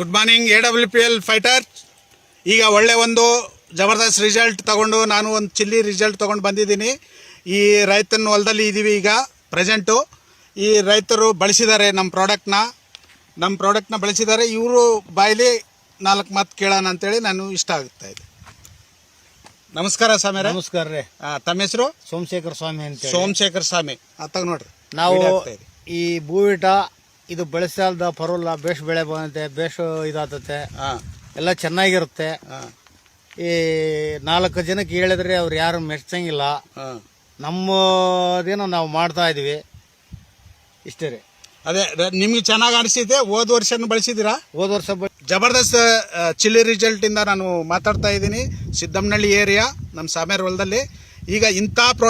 Good morning AWPL fighter. ಈಗ ಒಳ್ಳೆ ಒಂದು ಜಬರ್ದಸ್ತ್ ರಿಸಲ್ಟ್ ತಗೊಂಡು ನಾನು ಒಂದು ಚಿಲ್ಲಿ ರಿಸಲ್ಟ್ ತೊಗೊಂಡು ಬಂದಿದ್ದೀನಿ. ಈ ರೈತನ ಹೊಲದಲ್ಲಿ ಇದ್ದೀವಿ ಈಗ ಪ್ರೆಸೆಂಟು. ಈ ರೈತರು ಬಳಸಿದ್ದಾರೆ ನಮ್ಮ ಪ್ರಾಡಕ್ಟ್ನ ಬಳಸಿದ್ದಾರೆ. ಇವರು ಬಾಯಲ್ಲಿ 4 ಮಾತು ಕೇಳೋಣ ಅಂತೇಳಿ ನಾನು ಇಷ್ಟ ಆಗುತ್ತಾ ಇದೆ. ನಮಸ್ಕಾರ ಸ್ವಾಮಿ. ನಮಸ್ಕಾರ ರೀ. ತಮ್ಮ ಹೆಸರು? ಸೋಮಶೇಖರ ಸ್ವಾಮಿ ಅಂತ. ಸೋಮಶೇಖರ್ ಸ್ವಾಮಿ ಅತ್ತಾಗ ನೋಡ್ರಿ. ನಾವು ಈ ಭೂವಿಟ ಇದು ಬೆಳೆಸಾಲ್ದ ಪರವಲ್ಲ, ಬೇಷ್ ಬೆಳೆ ಬಂದತೆ, ಬೇಷ್ ಇದಾತತೆ, ಎಲ್ಲ ಚೆನ್ನಾಗಿರುತ್ತೆ. ಈ 4 ಜನಕ್ಕೆ ಹೇಳಿದ್ರೆ ಅವ್ರು ಯಾರು ಮೆಚ್ಚಂಗಿಲ್ಲ. ನಮ್ಮದೇನೋ ನಾವು ಮಾಡ್ತಾ ಇದೀವಿ, ಇಷ್ಟೇ ರೀ. ಅದೇ ನಿಮ್ಗೆ ಚೆನ್ನಾಗಿ ಅನಿಸಿದೆ. ಹೋದ ವರ್ಷನೂ ಬಳಸಿದ್ದೀರಾ? ಹೋದ ವರ್ಷ ಜಬರ್ದಸ್ತ್ ಚಿಲ್ಲಿ ರಿಸಲ್ಟ್ ಇಂದ ನಾನು ಮಾತಾಡ್ತಾ ಇದ್ದೀನಿ. ಸಿದ್ದಮ್ಮನಹಳ್ಳಿ ಏರಿಯಾ ನಮ್ಮ ಸಾಮೇರ್ ಹೊಲದಲ್ಲಿ. ಈಗ ಇಂಥ